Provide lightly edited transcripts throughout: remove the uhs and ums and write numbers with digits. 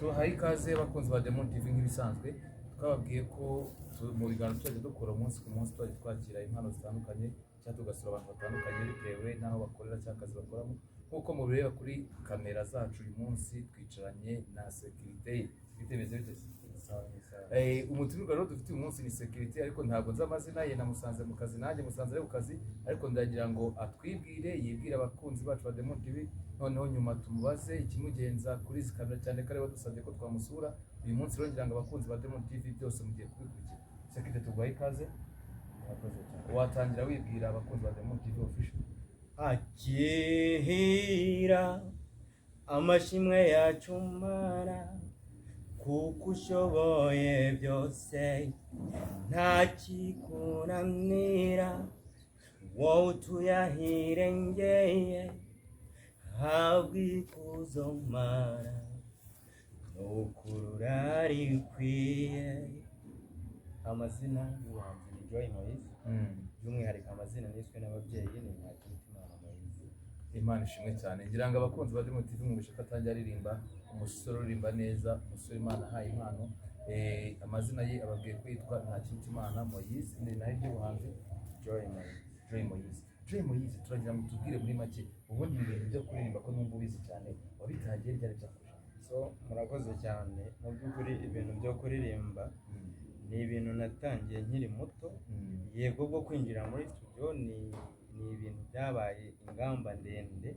tubahaye ikaze bakunzi ba Diamond TV nk'ibisanzwe twababwiye ko mu biganiro tujya dukora umunsi ku munsi tujya twakira impano zitandukanye cyangwa tugasura abantu batandukanye bitewe n'aho bakorera cyangwa akazi bakoramo nk'uko mubireba kuri kamera zacu uyu munsi twicaranye na sekirite bimeze bite? Umutumirwa rero dufite uyu munsi ni sekirite ariko ntabwo nzi amazina ye, namusanze mu kazi nanjye musanze ari ku kazi, ariko ndagira ngo atwibwire yibwire abakunzi bacu ba Diamond TV, noneho nyuma tumubaze ikimugenza kuri izi kamera cyane ko ariwe dusabye ko twamusura uyu munsi. Rero ngira ngo abakunzi ba Diamond TV byose mugiye kubikurikira. Sekirite tuguhaye ikaze, watangira wibwira abakunzi ba Diamond TV official. Akira amashimwe yacu Mana kuko ushoboye byose nta kikunanira, wowe tuyahirengeye habwa ikuzo Mana n'ukuri urarikwiye. Amazina y'ubuhanzi ni Joy Moise, by'umwihariko amazina niswe n'ababyeyi ni Ntakirutimana Moise. Imana ishimwe cyane. Ngira ngo abakunzi ba Diamond TV mu bishaka atangiye aririmba, umusore uririmba neza, umusore Imana ahaye impano. Amazina ye ababwiye ko yitwa Ntakirutimana Moise, ni nayo y'ubuhanzi Joy Moise. Joy Moise, turagira ngo tubwire muri make ubundi ibintu byo kuririmba ko numva ubizi cyane, wabitangiye ryari byakurusha? So murakoze cyane. Mu by'ukuri ibintu byo kuririmba ni ibintu natangiye nkiri muto. Yego bwo kwinjira muri studio ni ibintu byabaye ingamba ndende,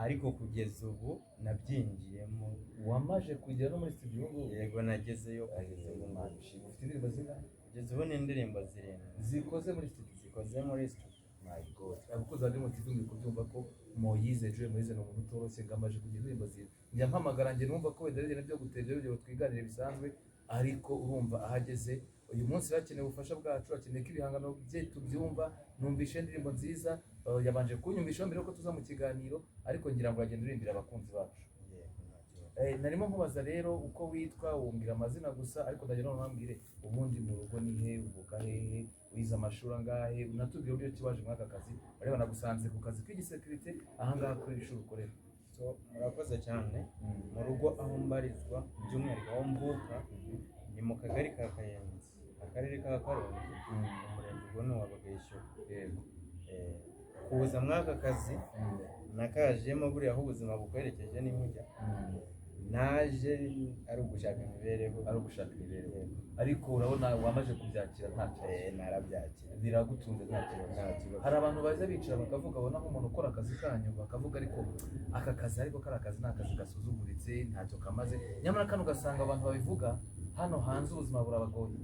ariko kugeza ubu nabyinjiyemo. Wamaje kugera no muri studio ubu? Yego nagezeyo kugeza ubu. Ufite indirimbo zingahe? Kugeza ubu ni indirimbo 7 zikoze muri studio. My God. Abakozi ba Diamond TV ngiye kubyumva ko Moise, Joy Moise ni umuntu utoroshye, ngamaje kugira indirimbo ziri. Njya mpamagara njye numva ko wenda rero byo gutera ibyo twiganire bisanzwe, ariko urumva ahageze uyu munsi bakeneye ubufasha bwacu, akeneye ko ibihangano bye tubyumva. Numvishe indirimbo nziza, yabanje kunyumvisha mbere ko tuza mu kiganiro, ariko ngira ngo agende urimbira abakunzi bacu. Narimo nkubaza rero uko witwa, wumbwira amazina gusa, ariko ndagira ngo nambwire ubundi mu rugo ni he, uvuka hehe, wize amashuri angahe, unatubwire uburyo ki waje muri aka kazi. Bareba nagusanze ku kazi k'igisekirite aha ngaha kuri iri shuri ukorera. So murakoze cyane. Mu rugo aho mbarizwa, by'umwihariko aho mvuka ni mu kagari ka Kayenzi, akarere ka Karongi, umurenge ubwo ni uwa Bwishyura. Yego. Kuza muri aka kazi nakajemo buriya aho ubuzima bukwerekeje n'imujya, naje ari ugushaka imibereho. Ariko urabona wamaje kubyakira nta kibazo. Narabyakira, biragutunze nta kibazo. Hari abantu baza bicara bakavuga, abona nk'umuntu ukora akazi kanyu bakavuga, ariko aka kazi ariko kari akazi ni akazi gasuzuguritse, ntacyo kamaze. Nyamara kano ugasanga abantu babivuga hano hanze ubuzima burabagoye,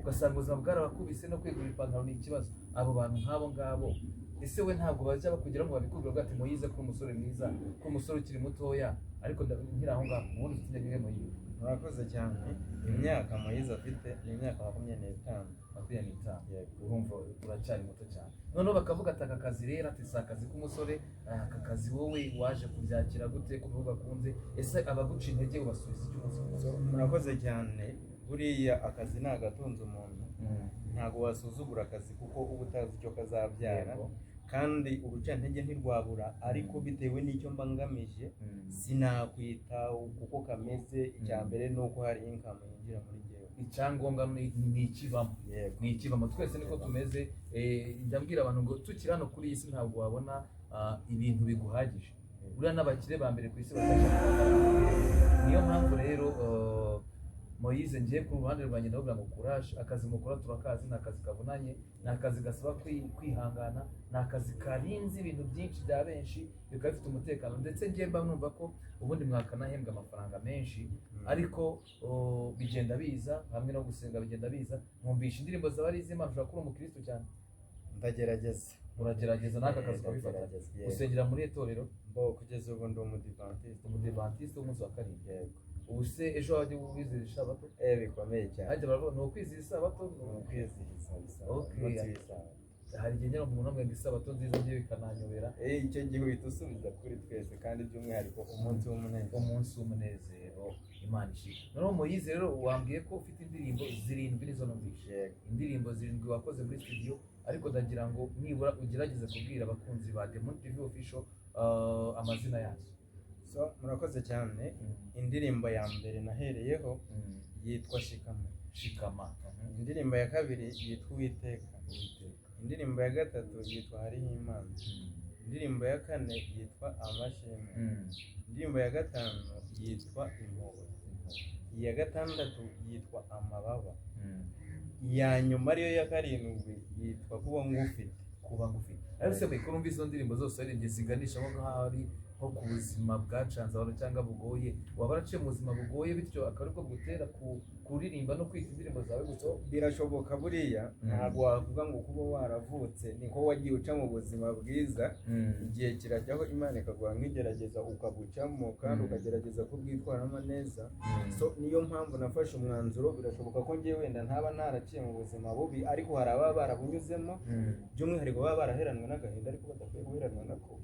ugasanga ubuzima bwarabakubise no kwigura ipantaro ni ikibazo. Abo bantu nk'abo ngabo, ese we ntabwo bajya bakugira ngo babikubwire ati Moise ko umusore mwiza, ko umusore ukiri mutoya, ariko nkiri aho ngaho ubundi ufite imyaka Moise? Murakoze cyane. Imyaka Moise afite ni imyaka 25. Urumva uracyari muto cyane. Noneho bakavuga ati aka kazi rero ati si akazi k'umusore, aka kazi wowe waje kubyakira gute, kuvuga kunze? Ese abaguca intege ubasubiza icyo umunsi? Murakoze cyane. Buriya akazi ni agatunze umuntu, ntabwo wasuzugura akazi kuko uba utazi icyo kazabyara, kandi urucantege ntirwabura, ariko bitewe n'icyo mba ngamije sinakwita kuko kameze. Icya mbere ni uko hari income yinjira muri njyewe. Icyangombwa ni ikivamo. Twese niko tumeze. Njya mbwira abantu ngo tukiri hano kuri iyi si ntabwo wabona ibintu biguhagije. Buriya n'abakire ba mbere ku isi batashaka. Niyo mpamvu rero Moise ngiye ku ruhande rwanjye ndavuga ngo courage. Akazi mukora turakazi, ni akazi kavunanye, ni akazi gasaba kwihangana, ni akazi karinze ibintu byinshi bya benshi, bikaba bifite umutekano. Ndetse ngiye mba numva ko ubundi mwakanahembwa amafaranga menshi, ariko bigenda biza hamwe no gusenga bigenda biza. Mwumvisha indirimbo zaba ari iz'Imana, ushobora kuba umukristo cyane. Ndagerageza. Uragerageza n'aka kazi ukabifata. Usengera muri itorero? Kugeza ubu ndi umudivantiste w'umunsi wa karindwi. Yego. Ubu se ejo wajya wizihiza isabato? Bikomeye cyane. Hajya baravuga ni ukwizihiza isabato? Hari igihe nyine umuntu amwe ngo isabato nziza ngiye bikananyobera. Icyo gihe uhita usubiza kuri twese, kandi by'umwihariko umunsi w'umunezero. Imana ishimwe. Noneho Moise rero wambwiye ko ufite indirimbo 7 nizo numvise. Indirimbo 7 wakoze muri studio, ariko ndagira ngo nibura ugerageze kubwira abakunzi ba Diamond TV official amazina yazo. So murakoze cyane. Indirimbo ya mbere nahereyeho yitwa Shikama. Indirimbo ya kabiri yitwa Uwiteka. Indirimbo ya gatatu yitwa Hariho Imana. Indirimbo ya kane yitwa Amashimwe. Indirimbo ya gatanu yitwa Impuhwe. Iya gatandatu yitwa Amababa. Iya nyuma ariyo ya karindwi yitwa Kuba Ngufite. Ariko se kurumva izo ndirimbo zose ari ziganisha nk'aho ari nko ku buzima bwacanze abantu cyangwa bugoye, waba waraciye mu buzima bugoye bityo akaba ariko gutera kuririmba no kwita indirimbo zawe gusa? Birashoboka buriya, ntabwo wavuga ngo kuba waravutse niko wagiye uca mu buzima bwiza. Igihe kirajyaho Imana ikaguha nk'igerageza ukagucamo kandi ukagerageza kubwitwaramo neza. So niyo mpamvu nafashe umwanzuro, birashoboka ko ngiye wenda ntaba naraciye mu buzima bubi, ariko hari ababa barabunyuzemo, by'umwihariko baba baraheranwe n'agahinda ariko badakwiye guheranwa nako.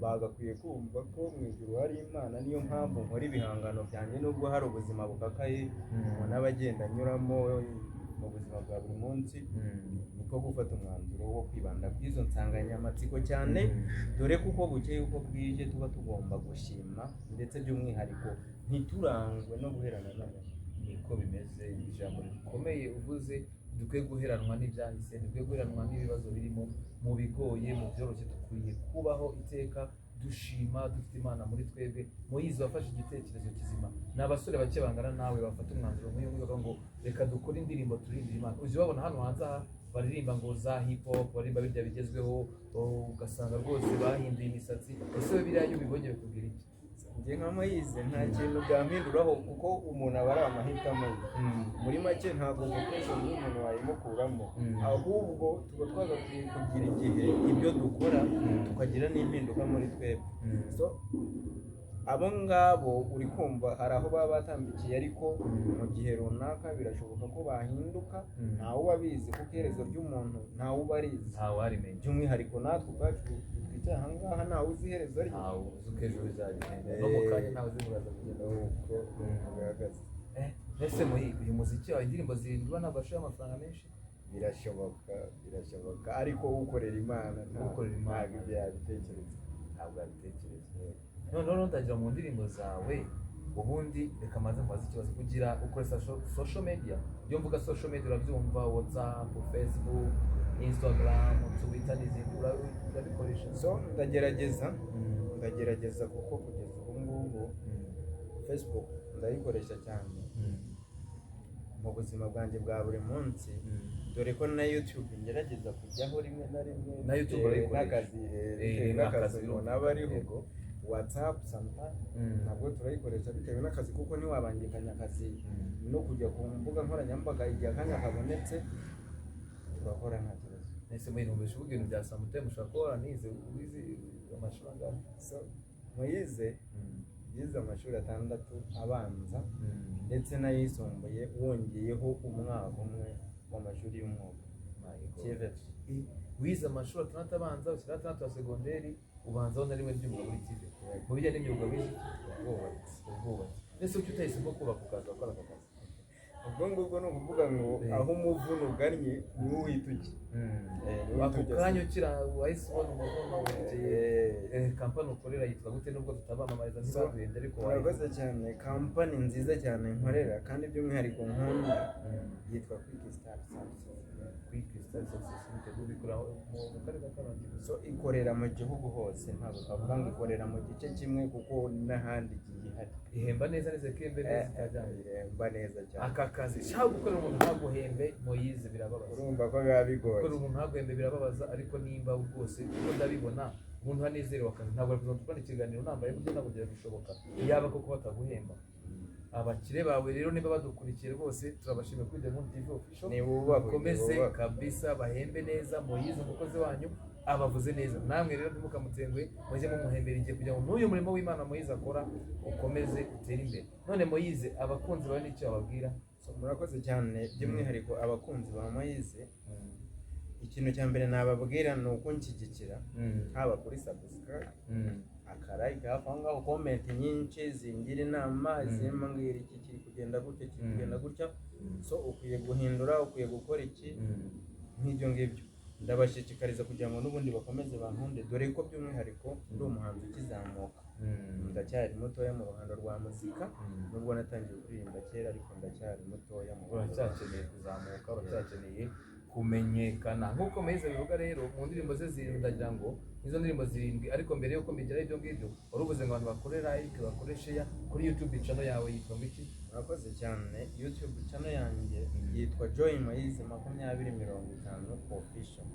Bagakwiye kumva ko mu ijuru hari Imana. Niyo mpamvu nkora ibihangano byanjye nubwo hari ubuzima bukakaye umuntu aba agenda anyuramo mu buzima bwa buri munsi. Niko gufata umwanzuro wo kwibanda kuri izo nsanganyamatsiko cyane, dore kuko bukeye uko bwije tuba tugomba gushima, ndetse by'umwihariko ntiturangwe no guherana n'abantu. Niko bimeze. Ijambo rikomeye uvuze, dukwiye guheranwa n'ibyahise, dukwiye guheranwa n'ibibazo birimo, mu bigoye, mu byoroshye. Dukwiye kubaho iteka dushima, dufite Imana muri twebwe. Moyize wafashe igitekerezo kizima. Ni abasore bake bangana nawe bafata umwanzuro nk'uyu nguyu ngo reka dukore indirimbo turirimbira Imana. Uzi babona hano hanze aha baririmba ngo za hip hop, baririmba birya bigezweho, ugasanga rwose bahinduye imisatsi. Ese we biriya iyo ubibonye bikubwira iki? Njye nka Moyize nta kintu byampinduraho, kuko umuntu aba ari amahitamo ye. Muri make ntabwo vocation y'umuntu wayimukuramo, ahubwo tuba twagakwiye kugira igihe ibyo dukora tukagira n'impinduka muri twebwe. So abo ngabo uri kumva hari aho baba batambikiye, ariko mu gihe runaka birashoboka ko bahinduka. Ntawe uba abizi, kuko iherezo ry'umuntu ntawe uba arizi, ntawarimenya. by'umwihariko natwe ubwacu twicaye aha ngaha ntawe uzi iherezo rye, ntawe uzi uko ejo bizagenda, no mu kanya ntawe uzi muraza kugenda uko bihagaze. Mbese uyu muziki wawe, indirimbo zirindwi ntabwo ashoye amafaranga menshi? Birashoboka, ariko ukorera Imana ntabwo ibyo yabitekereza. Noneho ndagira mu ndirimbo zawe, ubundi reka maze mubaze ikibazo. Kugira ukoresha social media, iyo mvuga social media urabyumva, WhatsApp, Facebook, Instagram, Twitter n'izindi, urabikoresha? So ndagerageza kuko kugeza ubu ngubu Facebook ndayikoresha cyane mu buzima bwanjye bwa buri munsi, dore ko na YouTube ngerageza kujyaho rimwe na rimwe, na YouTube n'akazi umuntu aba ariho. WhatsApp sometimes ntabwo turayikoresha bitewe n'akazi, kuko ntiwabangikanya akazi no kujya ku mbuga nkoranyambaga. Igihe akanya kabonetse turakora nta kibazo. Ese mwinumvisha uvuga ibintu bya Samutemu, ushobora kuba waranize ubizi amashuri angana? So Moyize yize amashuri 6 abanza ndetse n'ayisumbuye, wongeyeho umwaka umwe w'amashuri y'umwuga. Wize amashuri 6 abanza, ushyira 6 ya segonderi, ubanzaho na rimwe ry'umwuga muri TV. Mu bijyanye n'imyuga wize? Ubwubatsi. Ese uki utahisemo kubaka ukaza gukora aka kazi? Ubwo ngubwo ni ukuvuga ngo aho umuvuno ugannye niwo uhita ujya. Ako kanya ukira wahise ubona umuvuno wegeye kampani ukorera yitwa gute? Nubwo tutabamamariza ntibaduhende, ariko murakoze cyane. Kampani nziza cyane nkorera kandi by'umwihariko nkunda yitwa Quick Start Services. Mu karere ka Karongi. So ikorera mu gihugu hose, ntabwo twavuga ngo ikorera mu gice kimwe, kuko n'ahandi gihari. Ihemba neza neza kembe neza cyane. Ihemba neza cyane. Aka kazi shaka gukorera umuntu ntaguhembe, Moyize, birababaza. Urumva ko biba bigoye. Gukorera umuntu ntaguhembe birababaza, ariko nimba rwose kuko ndabibona umuntu hanezerewe akazi, ntabwo tubona ikiganiro nambaye buryo ntabwo byari gushoboka yaba koko bataguhemba. Abakire bawe rero niba badukurikiye rwose turabashimiye kuri The Moon TV Official. Bakomeze kabisa, bahembe neza Moyize umukozi wanyu, abavuze neza. Namwe rero ntimukamutenguhe, mujye mumuhembera igihe kugira ngo n'uyu murimo w'Imana Moyize akora ukomeze utere imbere. None Moyize, abakunzi bawe n'icyo bababwira? Murakoze cyane. By'umwihariko abakunzi ba Moyize, ikintu cya mbere nababwira ni ukunshyigikira, haba kuri subscribe, akarayika hafi aho ngaho, comment nyinshi zingira inama, zimbwira iki kiri kugenda gutya, kiri kugenda gutya, so ukwiye guhindura, ukwiye gukora iki, nk'ibyo ngibyo. Ndabashishikariza kugira ngo n'ubundi bakomeze bankunde, dore ko by'umwihariko ndi umuhanzi ukizamuka. ndacyari mutoya mu ruhando rwa muzika nubwo natangiye kuririmba kera ariko ndacyari mutoya mu uracyakeneye kuzamuka, uracyakeneye kumenyekana nk'uko Moise bivuga. Rero mu ndirimbo ze zirindwi ndagira ngo izo ndirimbo zirindwi, ariko mbere yuko mbigeraho ibyo ngibyo wari uvuze ngo abantu bakore like, bakore share kuri YouTube channel yawe yitwa iki? Murakoze cyane. YouTube channel yanjye yitwa Joy Moise 2050 official.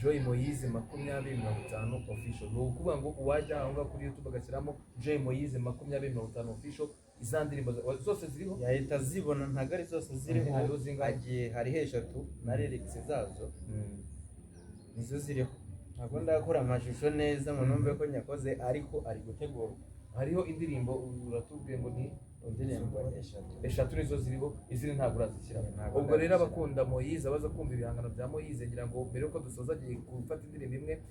Joy Moise 2050 official. Ni ukuvuga ngo uwajya aho ngaho kuri YouTube agashyiramo Joy Moise 2050 official, iza ndirimbo zose ziriho yahita zibona. Ntabwo ari zose ziriho, hagiye hariho eshatu na lyrics zazo nizo ziriho. Ntabwo ndakora amashusho neza ngo numve ko nyakoze, ariko ari gutegurwa. Hariho indirimbo uratubwiye ngo ni indirimbo eshatu nizo ziriho, izindi ntabwo urazishyiramo. Ubwo rero abakunda Moise abaza kumva ibihangano bya Moise, ngira ngo mbere yuko dusoza agiye gufata indirimbo imwe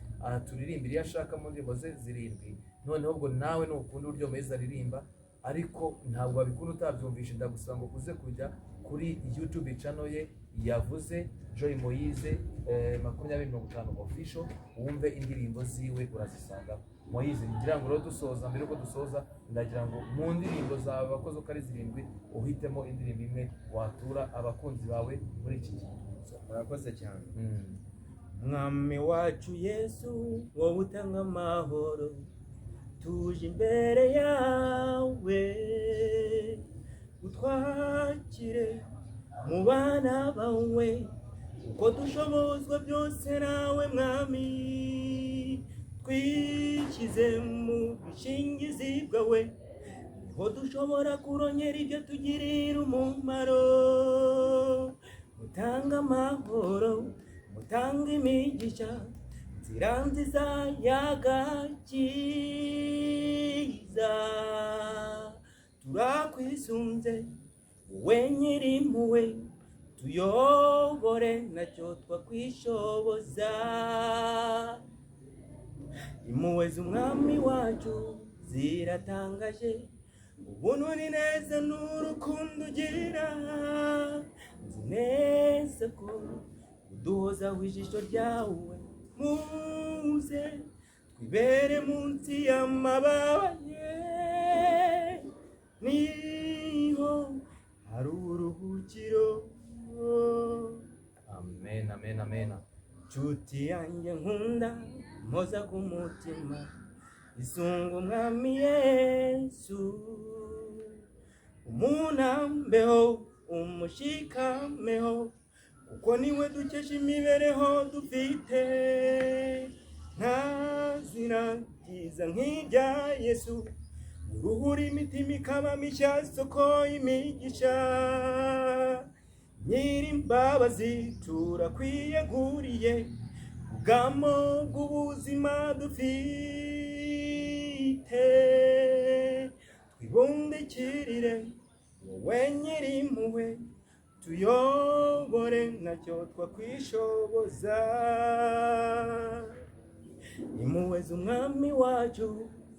turirimbira iyo ashaka mu ndirimbo ze zirindwi. Noneho ubwo nawe nukunda uburyo Moise aririmba, ariko ntabwo wabikunda utabyumvishe, ndagusaba ngo uze kujya kuri YouTube channel ye yavuze Joy Moise 2050 official, wumve indirimbo ziwe urazisanga. Moise, ngira ngo rero dusoza, mbere yuko dusoza ndagira ngo mu ndirimbo zawe wakoze uko ari zirindwi uhitemo indirimbo imwe watura abakunzi bawe muri iki gihe. Murakoze cyane. Mwami wacu Yesu, wowe utanga amahoro, tuje imbere yawe utwakire mu bana bawe, uko dushobozwa byose nawe Mwami, twishyize mu bushingizi bwawe, niho dushobora kurongera ibyo tugirira umumaro. Mutanga amahoro, mutanga imigisha, nzira nziza y'agakiza, turakwisunze wowe nyirimpuhwe, tuyobore ntacyo twakwishoboza. Impuhwe z'umwami wacu ziratangaje, ubuntu ni neza n'urukundo ugira, nzi neza ko uduhozaho ijisho ryawe. Muze twibere munsi y'amababa ye, niho hari uruhukiro. Amen, amen, amen. Nshuti yanjye nkunda, mpoza ku mutima, isunga umwami Yesu, umunambeho umushikameho, kuko niwe dukesha imibereho dufite. Nta zina ryiza nk'irya Yesu, uruhura imitima ikaba mishya, soko y'imigisha. Nyirimbabazi turakwiyeguriye, ubwamo bw'ubuzima dufite, twibundikirire wowe nyirimpuhwe, tuyobore ntacyo twakwishoboza. Impuhwe z'umwami wacu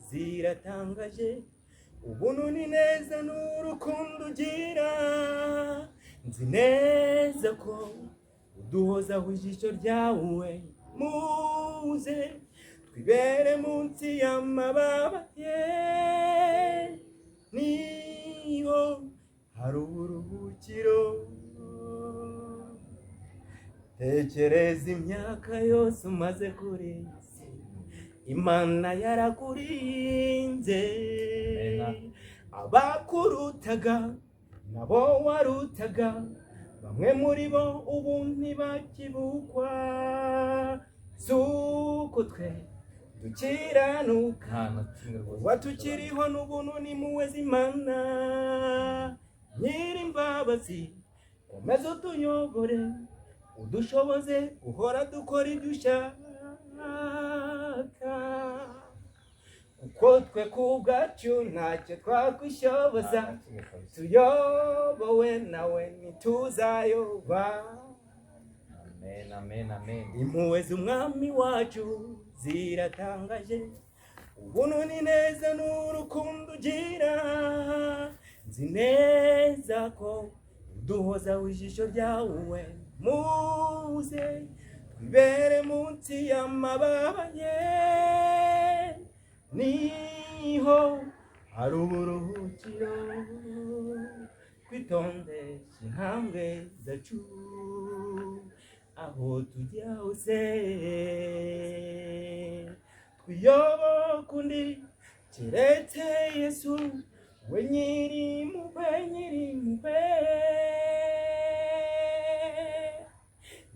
ziratangaje, ubuntu ni neza n'urukundo ugira, nzi neza ko uduhozaho ijisho ryawe. Muze twibere munsi y'amababa ye, niho hari uruhukiro. Tekereza imyaka yose umaze kuri iyi si, Imana yarakurinze. Abakurutaga nabo warutaga, bamwe muri bo ubu ntibakibukwa. Suko twe dukiranuka, watukiriho n'ubuntu n'impuhwe z'Imana. Nyirimbabazi komeza utuyobore, udushoboze guhora dukora ibyo ushaka, kuko twe kubwacu ntacyo twakwishoboza. Tuyobowe nawe ntituzayoba. Amen, amen, amen. Impuhwe z'umwami wacu ziratangaje, ubuntu ni neza n'urukundo ugira, nzi neza ko uduhozaho ijisho ryawe. Muze twibere munsi y'amababa ye, niho hari uburuhukiro, twitondeshe intambwe zacu aho tujya hose, twiyoboke undi keretse Yesu, we nyirimpuhwe nyirimpuhwe,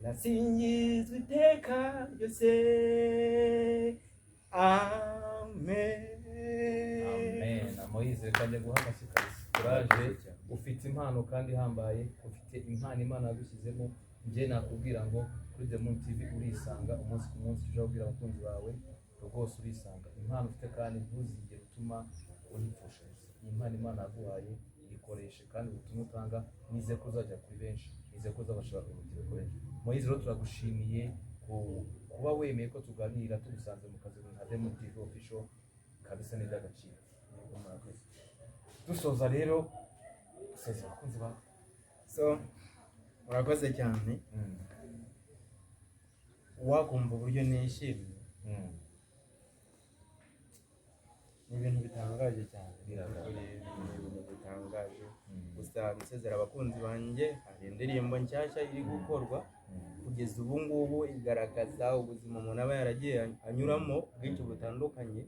nasingizwe iteka ryose. Amen. Amen. Moise reka njye guha amashyi kabisa. Turaje ufite impano kandi ihambaye, ufite impano Imana yagushyizemo. Njye nakubwira ngo kuri The Moon TV urisanga umunsi ku munsi, uje kubwira abakunzi bawe rwose urisanga. Impano ufite kandi ntuzigere utuma uyipfusha. Iyi impano Imana yaguhaye ikoreshe, kandi ubutumwa utanga nize ko uzajya kuri benshi, nize ko uzabashaka kugira kuri benshi. Moise rero turagushimiye kuba wemeye ko tuganira tugusanze mu kazi nka The Moon TV official, kabisa ni iby'agaciro. Dusoza rero duseze abakunzi bawe. Murakoze cyane. Wakumva uburyo nishimye, ni ibintu bitangaje cyane, ibintu bitangaje. Gusa nsezera abakunzi banjye, hari indirimbo nshyashya iri gukorwa kugeza ubu ngubu igaragaza ubuzima umuntu aba yaragiye anyuramo bwinshi butandukanye.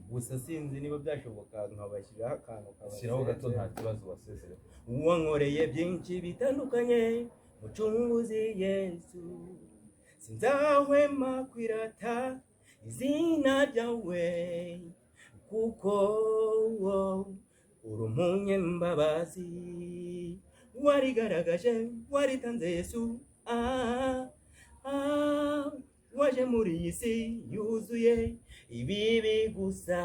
Gusa sinzi niba byashoboka nkabashyiraho akantu shyiraho gato, nta kibazo wasezera. Wankoreye byinshi bitandukanye Mucunguzi Yesu, sinzahwema kwirata izina ryawe, kuko uri umunyembabazi, warigaragaje waritanze Yesu. Waje muri iyi si yuzuye ibibi gusa,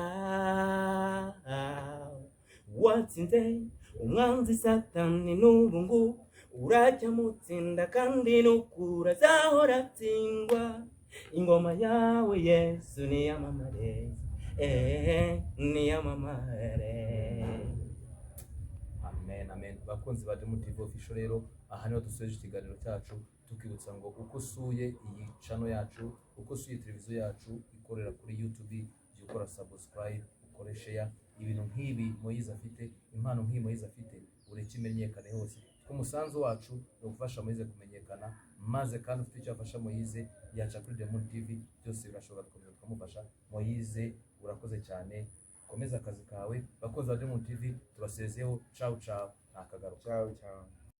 watsinze umwanzi Satani, n'ubu ngubu uracyamutsinda, kandi n'ukuri azahora atsindwa. Ingoma yawe Yesu niyamamare, niyamamare. Amen, amen. Bakunzi ba The Moon TV official, rero aha niho dusoje ikiganiro cyacu, tukibutsa ngo uko usuye iyi channel yacu, uko usuye televiziyo yacu ikorera kuri YouTube, jya ukora subscribe, ukore share. Ibintu nk'ibi Moise afite, impano nk'iyi Moise afite, ureke imenyekane hose. Umusanzu wacu no gufasha Moise kumenyekana, maze kandi ufite icyo afasha Moise yaca kuri The Moon TV, byose birashobora gukomeza kumufasha. Moise urakoze cyane, komeza akazi kawe. Bakoze ba The Moon TV turasezeho. Ciao ciao, nakagaruka. Ciao ciao.